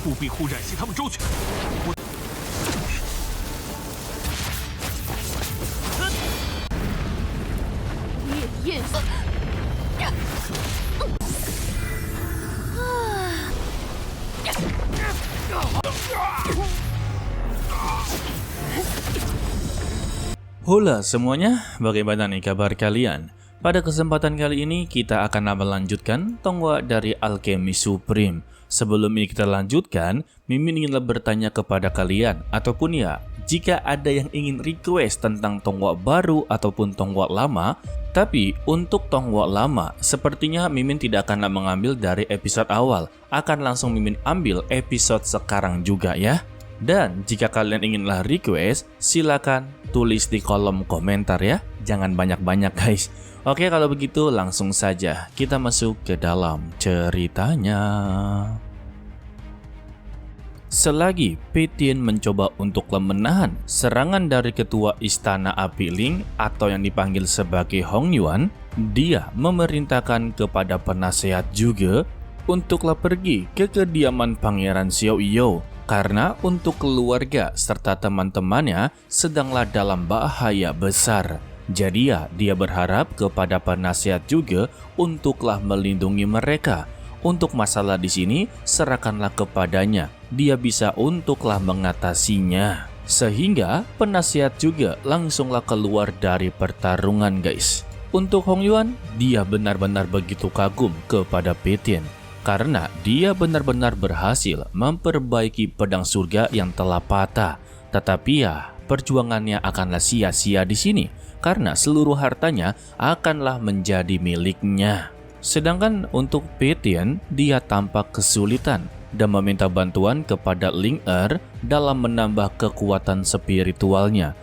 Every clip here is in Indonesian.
务必护冉系他们周全。烈焰。 Halo semuanya, bagaimana nih kabar kalian? Pada kesempatan kali ini kita akan melanjutkan Tonghua dari Alchemy Supreme. Sebelum ini kita lanjutkan, Mimin inginlah bertanya kepada kalian, ataupun ya, jika ada yang ingin request tentang Tonghua baru ataupun Tonghua lama. Tapi untuk Tonghua lama, sepertinya Mimin tidak akan mengambil dari episode awal, akan langsung Mimin ambil episode sekarang juga ya. Dan jika kalian inginlah request, silakan tulis di kolom komentar ya. Jangan banyak-banyak guys. Oke, kalau begitu langsung saja kita masuk ke dalam ceritanya. Selagi Peitian mencoba untuk menahan serangan dari ketua Istana Api Ling atau yang dipanggil sebagai Hong Yuan, dia memerintahkan kepada penasehat juga untuklah pergi ke kediaman Pangeran Xiao Iyo. Karena untuk keluarga serta teman-temannya sedanglah dalam bahaya besar. Jadi ya, dia berharap kepada penasihat juga untuklah melindungi mereka. Untuk masalah di sini, serahkanlah kepadanya. Dia bisa untuklah mengatasinya. Sehingga penasihat juga langsunglah keluar dari pertarungan guys. Untuk Hong Yuan, dia benar-benar begitu kagum kepada Peitian. Karena dia benar-benar berhasil memperbaiki pedang surga yang telah patah. Tetapi ya, perjuangannya akanlah sia-sia di sini karena seluruh hartanya akanlah menjadi miliknya. Sedangkan untuk Peitian, dia tampak kesulitan dan meminta bantuan kepada Ling Er dalam menambah kekuatan spiritualnya.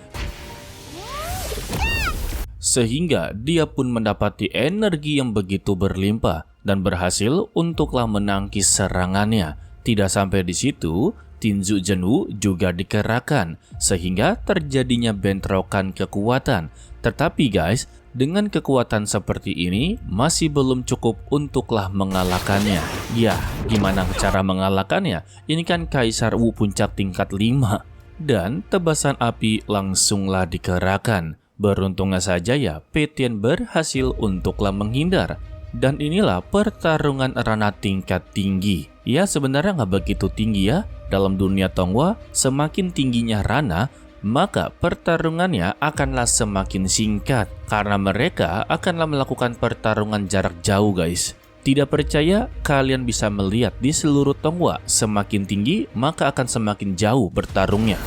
Sehingga dia pun mendapati energi yang begitu berlimpah dan berhasil untuklah menangkis serangannya. Tidak sampai di situ, Tinzu Zhenwu juga dikerahkan sehingga terjadinya bentrokan kekuatan. Tetapi guys, dengan kekuatan seperti ini masih belum cukup untuklah mengalahkannya. Ya, gimana cara mengalahkannya? Ini kan Kaisar Wu puncak tingkat 5 dan tebasan api langsunglah dikerahkan. Beruntungnya saja ya, Peitian berhasil untuklah menghindar. Dan inilah pertarungan ranah tingkat tinggi. Ya sebenarnya nggak begitu tinggi ya. Dalam dunia Tonghua, semakin tingginya ranah, maka pertarungannya akanlah semakin singkat. Karena mereka akanlah melakukan pertarungan jarak jauh guys. Tidak percaya, kalian bisa melihat di seluruh Tonghua, semakin tinggi maka akan semakin jauh bertarungnya.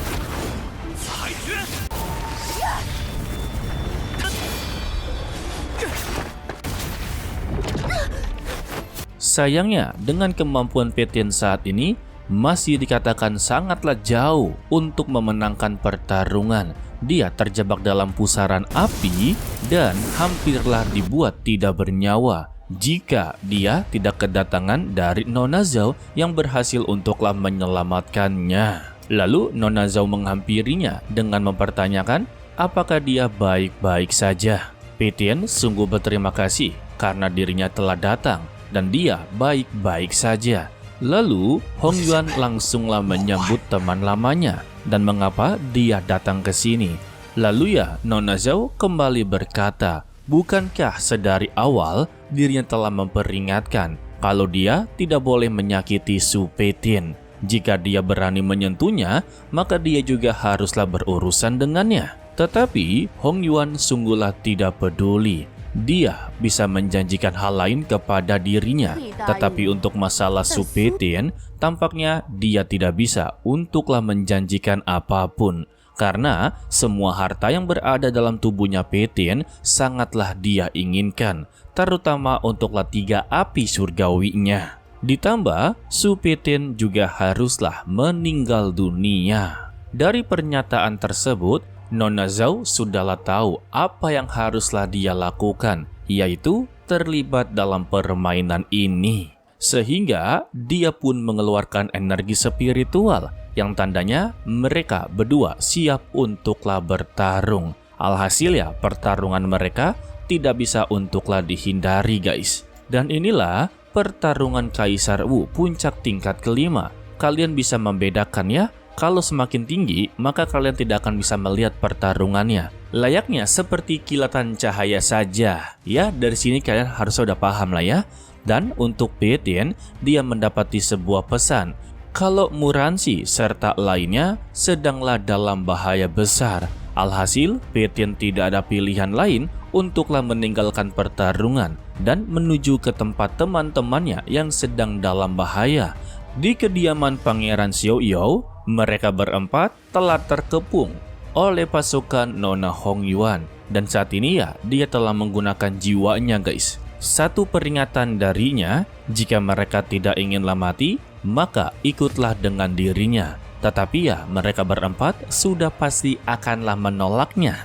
Sayangnya, dengan kemampuan Peitian saat ini, masih dikatakan sangatlah jauh untuk memenangkan pertarungan. Dia terjebak dalam pusaran api dan hampirlah dibuat tidak bernyawa jika dia tidak kedatangan dari Nona Zhao yang berhasil untuklah menyelamatkannya. Lalu Nona Zhao menghampirinya dengan mempertanyakan apakah dia baik-baik saja. Peitian sungguh berterima kasih karena dirinya telah datang dan dia baik-baik saja. Lalu Hong Yuan langsunglah menyambut teman lamanya dan mengapa dia datang ke sini. Lalu ya Nona Zhao kembali berkata, bukankah sedari awal dirinya telah memperingatkan kalau dia tidak boleh menyakiti Su Peitian. Jika dia berani menyentuhnya, maka dia juga haruslah berurusan dengannya. Tetapi Hong Yuan sungguhlah tidak peduli. Dia bisa menjanjikan hal lain kepada dirinya, tetapi untuk masalah Su Peitian, tampaknya dia tidak bisa untuklah menjanjikan apapun. Karena semua harta yang berada dalam tubuhnya Peitian sangatlah dia inginkan, terutama untuklah 3 api surgawinya. Ditambah, Su Peitian juga haruslah meninggal dunia. Dari pernyataan tersebut, Nona Zhao sudahlah tahu apa yang haruslah dia lakukan, yaitu terlibat dalam permainan ini. Sehingga dia pun mengeluarkan energi spiritual yang tandanya mereka berdua siap untuklah bertarung. Alhasil ya pertarungan mereka tidak bisa untuklah dihindari guys. Dan inilah pertarungan Kaisar Wu puncak tingkat kelima kalian bisa membedakan ya. Kalau semakin tinggi, maka kalian tidak akan bisa melihat pertarungannya. Layaknya seperti kilatan cahaya saja. Ya, dari sini kalian harus sudah paham lah ya. Dan untuk Pietien, dia mendapati sebuah pesan. Kalau Muransi serta lainnya sedanglah dalam bahaya besar. Alhasil, Pietien tidak ada pilihan lain untuklah meninggalkan pertarungan dan menuju ke tempat teman-temannya yang sedang dalam bahaya. Di kediaman Pangeran Xiaoyou, mereka berempat telah terkepung oleh pasukan Nona Hongyuan. Dan saat ini ya, dia telah menggunakan jiwanya guys. Satu peringatan darinya, jika mereka tidak inginlah mati, maka ikutlah dengan dirinya. Tetapi ya, mereka berempat sudah pasti akanlah menolaknya.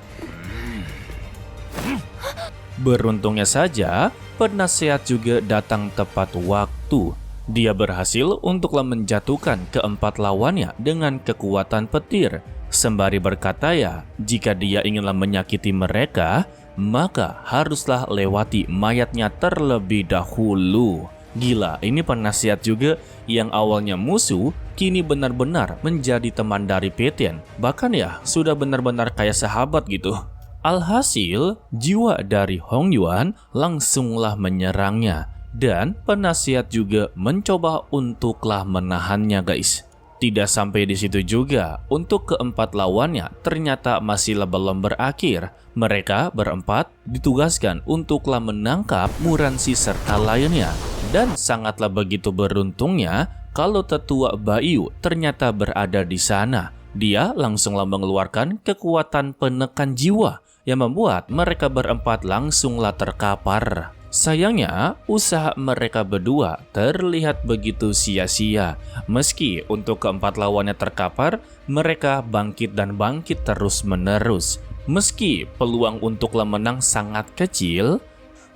Beruntungnya saja, penasehat juga datang tepat waktu. Dia berhasil untuklah menjatuhkan keempat lawannya dengan kekuatan petir. Sembari berkata ya, jika dia inginlah menyakiti mereka, maka haruslah lewati mayatnya terlebih dahulu. Gila, ini penasihat juga yang awalnya musuh, kini benar-benar menjadi teman dari Pietien. Bahkan ya, sudah benar-benar kayak sahabat gitu. Alhasil, jiwa dari Hongyuan langsunglah menyerangnya. Dan penasihat juga mencoba untuklah menahannya guys. Tidak sampai di situ juga, untuk keempat lawannya ternyata masih belum berakhir. Mereka berempat ditugaskan untuklah menangkap Muransi serta lainnya. Dan sangatlah begitu beruntungnya kalau tetua Bayu ternyata berada di sana. Dia langsunglah mengeluarkan kekuatan penekan jiwa yang membuat mereka berempat langsunglah terkapar. Sayangnya, usaha mereka berdua terlihat begitu sia-sia. Meski untuk keempat lawannya terkapar, mereka bangkit dan bangkit terus-menerus. Meski peluang untuklah menang sangat kecil,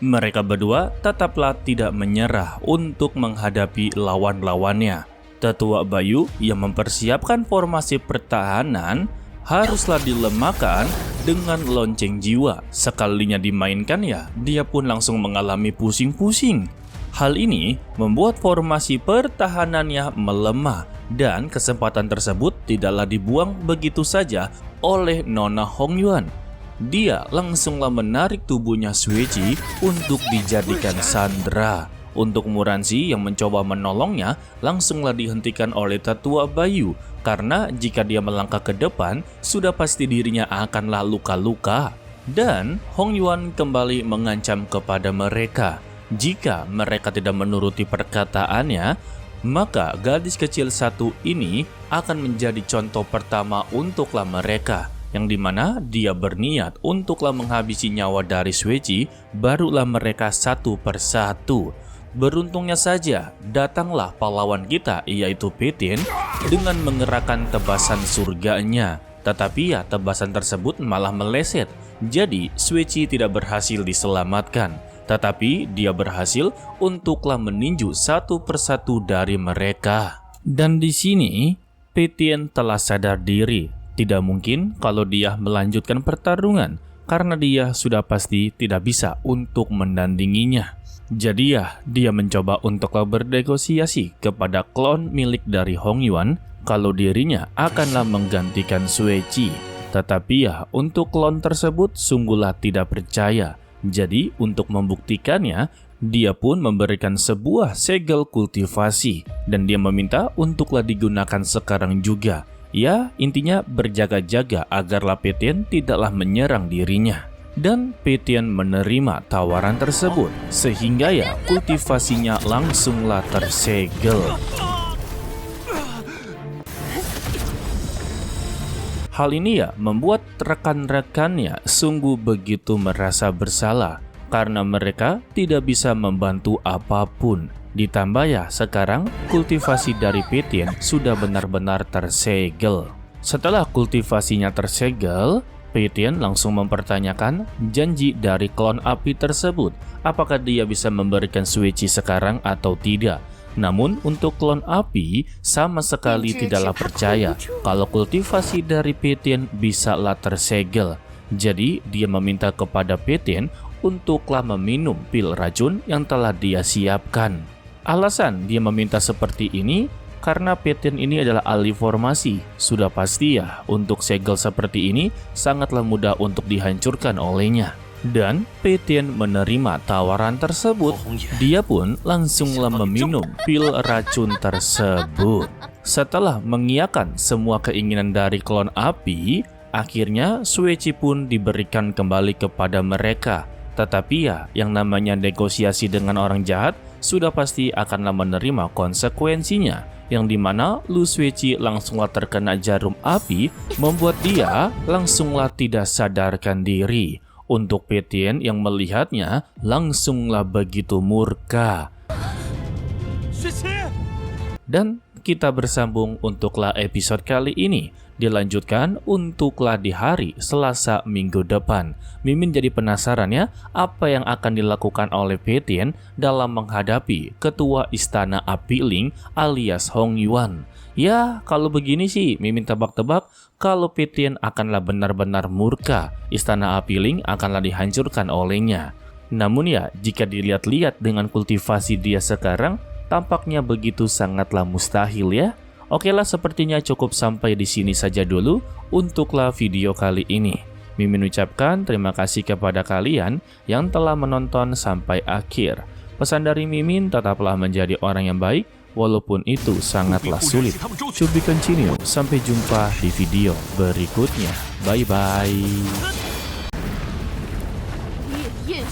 mereka berdua tetaplah tidak menyerah untuk menghadapi lawan-lawannya. Tetua Bayu yang mempersiapkan formasi pertahanan haruslah dilemahkan dengan lonceng jiwa. Sekalinya dimainkan ya, dia pun langsung mengalami pusing-pusing. Hal ini membuat formasi pertahanannya melemah dan kesempatan tersebut tidaklah dibuang begitu saja oleh Nona Hongyuan. Dia langsunglah menarik tubuhnya Suici untuk dijadikan sandera. Untuk Muransi yang mencoba menolongnya langsunglah dihentikan oleh tetua Bayu. Karena jika dia melangkah ke depan, sudah pasti dirinya akanlah luka-luka. Dan Hongyuan kembali mengancam kepada mereka. Jika mereka tidak menuruti perkataannya, maka gadis kecil satu ini akan menjadi contoh pertama untuklah mereka. Yang dimana dia berniat untuklah menghabisi nyawa dari Suici, barulah mereka satu persatu. Beruntungnya saja, datanglah pahlawan kita yaitu Pietien dengan mengerahkan tebasan surganya. Tetapi ya, tebasan tersebut malah meleset. Jadi, Suici tidak berhasil diselamatkan. Tetapi dia berhasil untuklah meninju satu persatu dari mereka. Dan di sini, Pietien telah sadar diri. Tidak mungkin kalau dia melanjutkan pertarungan, karena dia sudah pasti tidak bisa untuk menandinginya. Jadi ya, dia mencoba untuklah bernegosiasi kepada klon milik dari Hongyuan kalau dirinya akanlah menggantikan Suici. Tetapi ya, untuk klon tersebut sungguhlah tidak percaya. Jadi untuk membuktikannya, dia pun memberikan sebuah segel kultivasi dan dia meminta untuklah digunakan sekarang juga. Ya, intinya berjaga-jaga agarlah Pietien tidaklah menyerang dirinya. Dan Pietien menerima tawaran tersebut, sehingga ya kultivasinya langsunglah tersegel. Hal ini ya membuat rekan-rekannya sungguh begitu merasa bersalah, karena mereka tidak bisa membantu apapun. Ditambah ya sekarang kultivasi dari Pietien sudah benar-benar tersegel. Setelah kultivasinya tersegel, Pietien langsung mempertanyakan janji dari klon api tersebut. Apakah dia bisa memberikan Suici sekarang atau tidak? Namun untuk klon api sama sekali tidaklah percaya kalau kultivasi dari Pietien bisalah tersegel. Jadi dia meminta kepada Pietien untuklah meminum pil racun yang telah dia siapkan. Alasan dia meminta seperti ini karena Petian ini adalah ahli formasi. Sudah pasti ya, untuk segel seperti ini sangatlah mudah untuk dihancurkan olehnya. Dan Petian menerima tawaran tersebut. Dia pun langsunglah meminum pil racun tersebut. Setelah mengiyakan semua keinginan dari klon api, akhirnya Shueqi pun diberikan kembali kepada mereka. Tetapi ya, yang namanya negosiasi dengan orang jahat sudah pasti akanlah menerima konsekuensinya, yang dimana Lu Shueqi langsunglah terkena jarum api, membuat dia langsunglah tidak sadarkan diri. Untuk Petian yang melihatnya langsunglah begitu murka. Dan kita bersambung untuklah episode kali ini. Dilanjutkan untuklah di hari Selasa minggu depan. Mimin jadi penasaran ya, apa yang akan dilakukan oleh Petian dalam menghadapi ketua Istana Api Ling alias Hong Yuan. Ya, kalau begini sih, Mimin tebak-tebak kalau Petian akanlah benar-benar murka. Istana Api Ling akanlah dihancurkan olehnya. Namun ya, jika dilihat-lihat dengan kultivasi dia sekarang, tampaknya begitu sangatlah mustahil ya. Oke lah, sepertinya cukup sampai di sini saja dulu untuklah video kali ini. Mimin ucapkan terima kasih kepada kalian yang telah menonton sampai akhir. Pesan dari Mimin, tetaplah menjadi orang yang baik walaupun itu sangatlah sulit. To be continue. Sampai jumpa di video berikutnya. Bye bye. Yes.